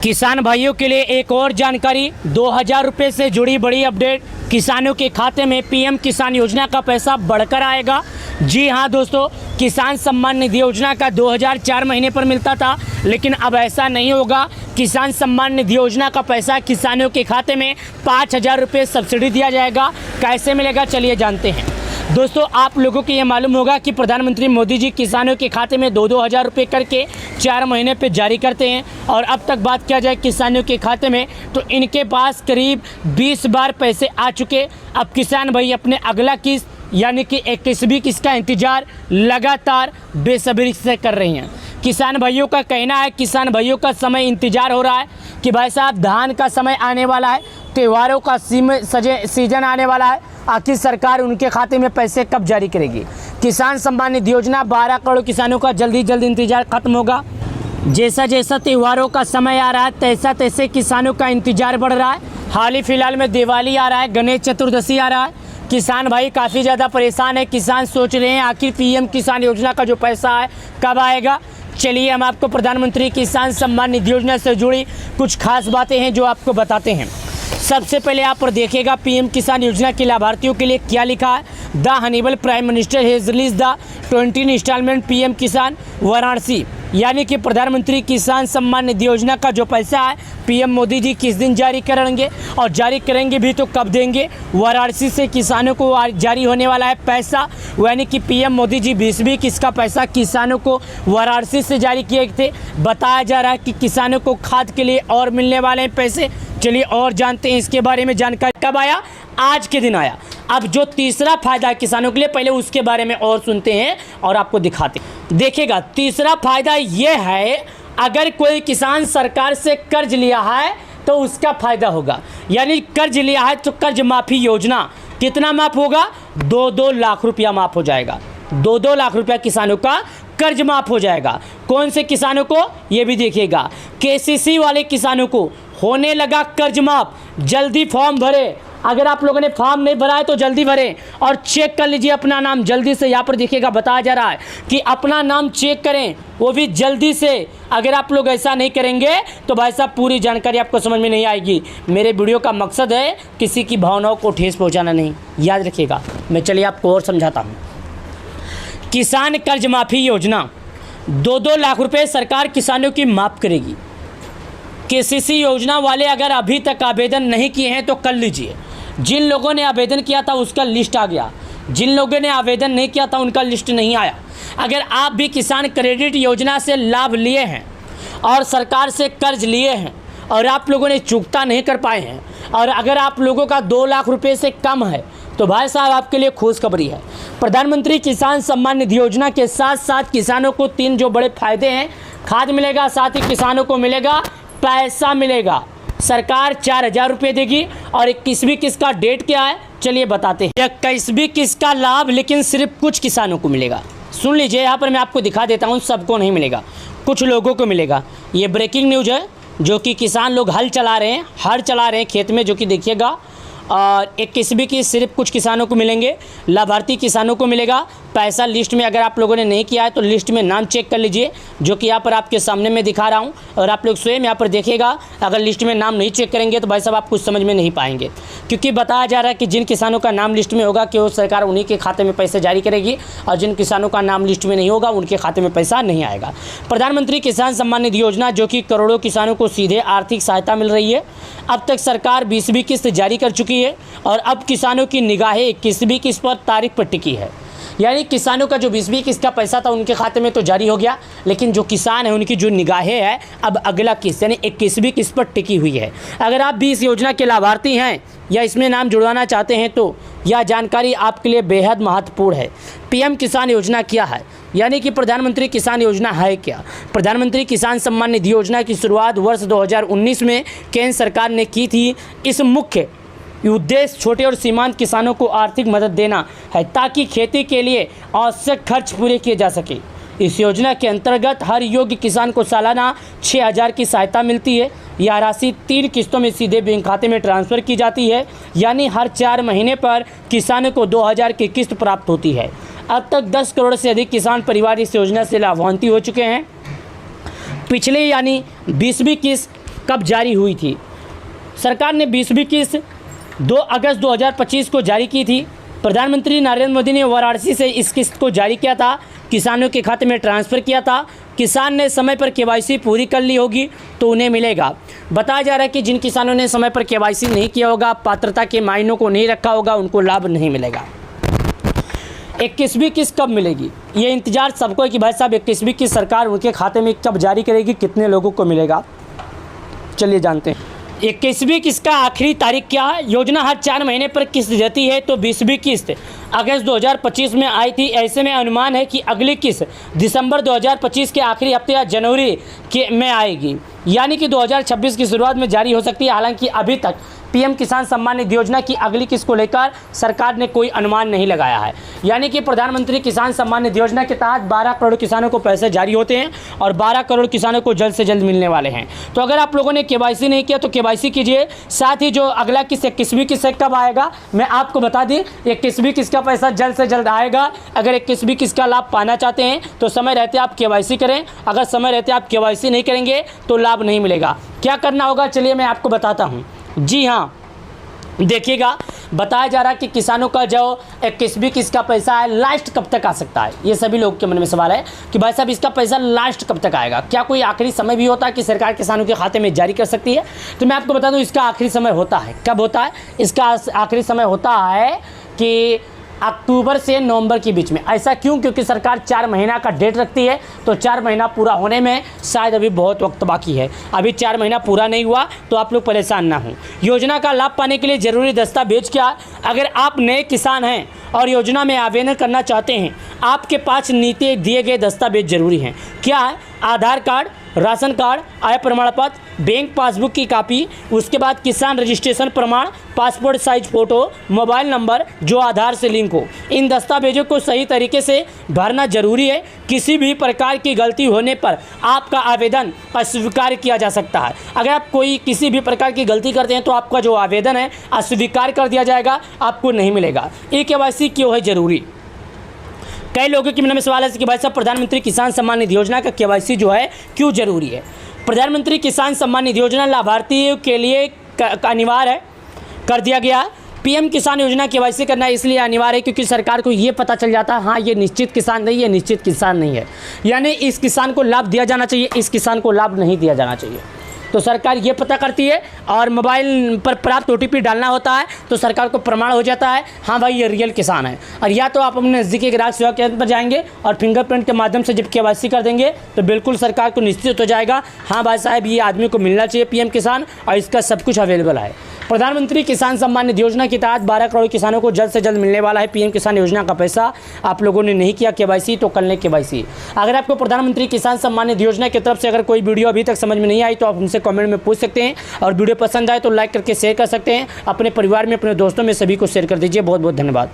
किसान भाइयों के लिए एक और जानकारी, 2000 रुपये से जुड़ी बड़ी अपडेट। किसानों के खाते में पीएम किसान योजना का पैसा बढ़कर आएगा। जी हां दोस्तों, किसान सम्मान निधि योजना का 2000 4 महीने पर मिलता था, लेकिन अब ऐसा नहीं होगा। किसान सम्मान निधि योजना का पैसा किसानों के खाते में 5000 रुपये सब्सिडी दिया जाएगा। कैसे मिलेगा, चलिए जानते हैं। दोस्तों, आप लोगों को ये मालूम होगा कि प्रधानमंत्री मोदी जी किसानों के खाते में 2-2 हज़ार रुपये करके 4 महीने पे जारी करते हैं। और अब तक बात किया जाए किसानों के खाते में, तो इनके पास करीब 20 बार पैसे आ चुके। अब किसान भाई अपने अगला किस्त यानी कि 21वीं किस्त का इंतज़ार लगातार बेसब्री से कर रही हैं। किसान भाइयों का कहना है, किसान भाइयों का समय इंतज़ार हो रहा है कि भाई साहब धान का समय आने वाला है, त्योहारों का सीजन आने वाला है, आखिर सरकार उनके खाते में पैसे कब जारी करेगी। किसान सम्मान निधि योजना 12 करोड़ किसानों का जल्द इंतजार खत्म होगा। जैसा जैसा त्योहारों का समय आ रहा है, तैसा तैसे किसानों का इंतजार बढ़ रहा है। हाल ही फिलहाल में दिवाली आ रहा है, गणेश चतुर्दशी आ रहा है। किसान भाई काफ़ी ज़्यादा परेशान है। किसान सोच रहे हैं आखिर पीएम किसान योजना का जो पैसा है कब आएगा। चलिए हम आपको प्रधानमंत्री किसान सम्मान निधि योजना से जुड़ी कुछ खास बातें हैं जो आपको बताते हैं। सबसे पहले आप पर देखिएगा पीएम किसान योजना के लाभार्थियों के लिए क्या लिखा है। The honourable prime minister has release the 20 instalment PM Kisan Varanasi, यानी कि प्रधानमंत्री किसान सम्मान निधि योजना का जो पैसा है पीएम मोदी जी किस दिन जारी करेंगे, और जारी करेंगे भी तो कब देंगे। वाराणसी से किसानों को जारी होने वाला है पैसा, यानी कि पीएम मोदी जी 20वीं किस्त का पैसा किसानों को वाराणसी से जारी किए थे। बताया जा रहा है कि किसानों को खाद के लिए और मिलने वाले हैं पैसे। चलिए और जानते हैं इसके बारे में। जानकारी कब आया, आज के दिन आया। अब जो तीसरा फायदा है किसानों के लिए, पहले उसके बारे में और सुनते हैं और आपको दिखाते हैं। देखिएगा, तीसरा फायदा ये है, अगर कोई किसान सरकार से कर्ज लिया है तो उसका फायदा होगा। यानी कर्ज लिया है तो कर्ज माफ़ी योजना कितना माफ़ होगा, 2-2 लाख रुपया माफ़ हो जाएगा। 2-2 लाख रुपया किसानों का कर्ज माफ़ हो जाएगा। कौन से किसानों को, ये भी देखिएगा। केसीसी वाले किसानों को होने लगा कर्ज माफ़। जल्दी फॉर्म भरे, अगर आप लोगों ने फॉर्म नहीं भरा है तो जल्दी भरें और चेक कर लीजिए अपना नाम जल्दी से। यहाँ पर देखिएगा बताया जा रहा है कि अपना नाम चेक करें, वो भी जल्दी से। अगर आप लोग ऐसा नहीं करेंगे तो भाई साहब पूरी जानकारी आपको समझ में नहीं आएगी। मेरे वीडियो का मकसद है किसी की भावनाओं को ठेस पहुँचाना नहीं, याद रखिएगा। मैं चलिए आपको और समझाता हूँ। किसान कर्ज माफ़ी योजना 2-2 लाख रुपये सरकार किसानों की माफ़ करेगी। केसीसी योजना वाले अगर अभी तक आवेदन नहीं किए हैं तो कर लीजिए। जिन लोगों ने आवेदन किया था उसका लिस्ट आ गया, जिन लोगों ने आवेदन नहीं किया था उनका लिस्ट नहीं आया। अगर आप भी किसान क्रेडिट योजना से लाभ लिए हैं और सरकार से कर्ज लिए हैं और आप लोगों ने चुकता नहीं कर पाए हैं, और अगर आप लोगों का 2 लाख रुपये से कम है, तो भाई साहब आपके लिए खुशखबरी है। प्रधानमंत्री किसान सम्मान निधि योजना के साथ साथ किसानों को 3 जो बड़े फायदे हैं, खाद मिलेगा, साथ ही किसानों को मिलेगा पैसा मिलेगा। सरकार 4000 रुपये देगी। और 21वीं किस्त का डेट क्या है, चलिए बताते हैं। 21वीं किस्त का लाभ लेकिन सिर्फ कुछ किसानों को मिलेगा। सुन लीजिए, यहाँ पर मैं आपको दिखा देता हूँ, सबको नहीं मिलेगा, कुछ लोगों को मिलेगा। ये ब्रेकिंग न्यूज़ है, जो कि किसान लोग हल चला रहे हैं खेत में, जो कि देखिएगा। और 21वीं की सिर्फ कुछ किसानों को मिलेंगे, लाभार्थी किसानों को मिलेगा पैसा। लिस्ट में अगर आप लोगों ने नहीं किया है तो लिस्ट में नाम चेक कर लीजिए, जो कि यहाँ पर आपके सामने मैं दिखा रहा हूँ। और आप लोग स्वयं यहाँ पर देखिएगा, अगर लिस्ट में नाम नहीं चेक करेंगे तो भाई साहब आप कुछ समझ में नहीं पाएंगे। क्योंकि बताया जा रहा है कि जिन किसानों का नाम लिस्ट में होगा कि वो सरकार उन्हीं के खाते में पैसे जारी करेगी, और जिन किसानों का नाम लिस्ट में नहीं होगा उनके खाते में पैसा नहीं आएगा। प्रधानमंत्री किसान सम्मान निधि योजना, जो कि करोड़ों किसानों को सीधे आर्थिक सहायता मिल रही है। अब तक सरकार 20वीं किस्त जारी कर चुकी है और अब किसानों की निगाहें 21वीं किस्त पर तारीख पर टिकी है। यानी किसानों का जो 20वीं किस्त का पैसा था उनके खाते में तो जारी हो गया, लेकिन जो किसान है उनकी जो निगाहें है अब अगला किस्त यानी 21वीं किस्त पर टिकी हुई है। अगर आप भी इस योजना के लाभार्थी हैं या इसमें नाम जुड़वाना चाहते हैं तो यह जानकारी आपके लिए बेहद महत्वपूर्ण है। पीएम किसान योजना क्या है, यानी कि प्रधानमंत्री किसान योजना है क्या। प्रधानमंत्री किसान सम्मान निधि योजना की शुरुआत वर्ष 2019 में केंद्र सरकार ने की थी। इस मुख्य उद्देश्य छोटे और सीमांत किसानों को आर्थिक मदद देना है, ताकि खेती के लिए आवश्यक खर्च पूरे किए जा सके। इस योजना के अंतर्गत हर योग्य किसान को सालाना 6000 की सहायता मिलती है। यह राशि 3 किस्तों में सीधे बैंक खाते में ट्रांसफ़र की जाती है, यानी हर 4 महीने पर किसानों को 2000 की किस्त प्राप्त होती है। अब तक 10 करोड़ से अधिक किसान परिवार इस योजना से लाभान्वित हो चुके हैं। पिछले यानी 20वीं किस्त कब जारी हुई थी? सरकार ने 20वीं किस्त 2 अगस्त 2025 को जारी की थी। प्रधानमंत्री नरेंद्र मोदी ने वाराणसी से इस किस्त को जारी किया था, किसानों के खाते में ट्रांसफ़र किया था। किसान ने समय पर केवाईसी पूरी कर ली होगी तो उन्हें मिलेगा। बताया जा रहा है कि जिन किसानों ने समय पर केवाईसी नहीं किया होगा, पात्रता के मायनों को नहीं रखा होगा, उनको लाभ नहीं मिलेगा। 21वीं किस्त कब मिलेगी? ये इंतजार सबको है कि भाई साहब 21वीं किस्त सरकार उनके खाते में कब जारी करेगी, कितने लोगों को मिलेगा। चलिए जानते हैं 21वीं किस्त का आखिरी तारीख क्या है। योजना हर 4 महीने पर किस्त देती है, तो 20वीं किस्त अगस्त 2025 में आई थी। ऐसे में अनुमान है कि अगली किस्त दिसंबर 2025 के आखिरी हफ्ते या जनवरी में आएगी, यानी कि 2026 की शुरुआत में जारी हो सकती है। हालांकि अभी तक पीएम किसान सम्मान निधि योजना की अगली किस्त को लेकर सरकार ने कोई अनुमान नहीं लगाया है। यानी कि प्रधानमंत्री किसान सम्मान निधि योजना के तहत 12 करोड़ किसानों को पैसे जारी होते हैं और 12 करोड़ किसानों को जल्द से जल्द मिलने वाले हैं। तो अगर आप लोगों ने केवाईसी नहीं किया तो केवाईसी कीजिए। साथ ही जो अगला किस्त 21वीं किस्त कब आएगा मैं आपको बता दी। 21वीं किस्त का पैसा जल्द से जल्द आएगा। अगर 21वीं किस्त का लाभ पाना चाहते हैं तो समय रहते आप केवाईसी करें। अगर समय रहते आप केवाईसी नहीं करेंगे तो लाभ नहीं मिलेगा। क्या करना होगा चलिए मैं आपको बताता हूँ। जी हाँ, देखिएगा, बताया जा रहा है कि किसानों का जो 21वीं किस्त का पैसा है लास्ट कब तक आ सकता है। ये सभी लोग के मन में सवाल है कि भाई साहब इसका पैसा लास्ट कब तक आएगा। क्या कोई आखिरी समय भी होता है कि सरकार किसानों के खाते में जारी कर सकती है? तो मैं आपको बता दूं इसका आखिरी समय होता है। कब होता है? इसका आखिरी समय होता है कि अक्टूबर से नवंबर के बीच में। ऐसा क्यों? क्योंकि सरकार 4 महीना का डेट रखती है, तो 4 महीना पूरा होने में शायद अभी बहुत वक्त बाकी है। अभी 4 महीना पूरा नहीं हुआ तो आप लोग परेशान ना हों। योजना का लाभ पाने के लिए ज़रूरी दस्तावेज क्या? अगर आप नए किसान हैं और योजना में आवेदन करना चाहते हैं, आपके पास नीति दिए गए दस्तावेज जरूरी हैं। क्या है? आधार कार्ड, राशन कार्ड, आय प्रमाण पत्र, बैंक पासबुक की कॉपी, उसके बाद किसान रजिस्ट्रेशन प्रमाण, passport size photo, mobile number जो आधार से लिंक हो। इन दस्तावेजों को सही तरीके से भरना जरूरी है। किसी भी प्रकार की गलती होने पर आपका आवेदन अस्वीकार किया जा सकता है। अगर आप कोई किसी भी प्रकार की गलती करते हैं तो आपका जो आवेदन है अस्वीकार कर दिया जाएगा, आपको नहीं मिलेगा। केवाईसी क्यों है ज़रूरी? कई लोगों के मन में सवाल है कि भाई साहब प्रधानमंत्री किसान सम्मान निधि योजना का केवाईसी जो है क्यों जरूरी है? प्रधानमंत्री किसान सम्मान निधि योजना लाभार्थियों के लिए अनिवार्य है, कर दिया गया। पीएम किसान योजना केवाईसी करना इसलिए अनिवार्य है क्योंकि सरकार को ये पता चल जाता है हाँ ये निश्चित किसान नहीं, ये निश्चित किसान नहीं है, यानी इस किसान को लाभ दिया जाना चाहिए, इस किसान को लाभ नहीं दिया जाना चाहिए। तो सरकार ये पता करती है और मोबाइल पर प्राप्त OTP डालना होता है तो सरकार को प्रमाण हो जाता है हाँ भाई ये रियल किसान है। और या तो आप अपने नज़दीकी ग्राहक सेवा केंद्र पर जाएंगे और फिंगरप्रिंट के माध्यम से जब केवाईसी कर देंगे तो बिल्कुल सरकार को निश्चित हो जाएगा हाँ भाई साहब ये आदमी को मिलना चाहिए पीएम किसान और इसका सब कुछ अवेलेबल है। प्रधानमंत्री किसान सम्मान निधि योजना के तहत 12 करोड़ किसानों को जल्द से जल्द मिलने वाला है पीएम किसान योजना का पैसा। आप लोगों ने नहीं किया केवाईसी तो कर लें केवाईसी। अगर आपको प्रधानमंत्री किसान सम्मान निधि योजना की तरफ से अगर कोई वीडियो अभी तक समझ में नहीं आई तो आप हमसे कमेंट में पूछ सकते हैं और वीडियो पसंद आए तो लाइक करके शेयर कर सकते हैं। अपने परिवार में, अपने दोस्तों में सभी को शेयर कर दीजिए। बहुत बहुत धन्यवाद।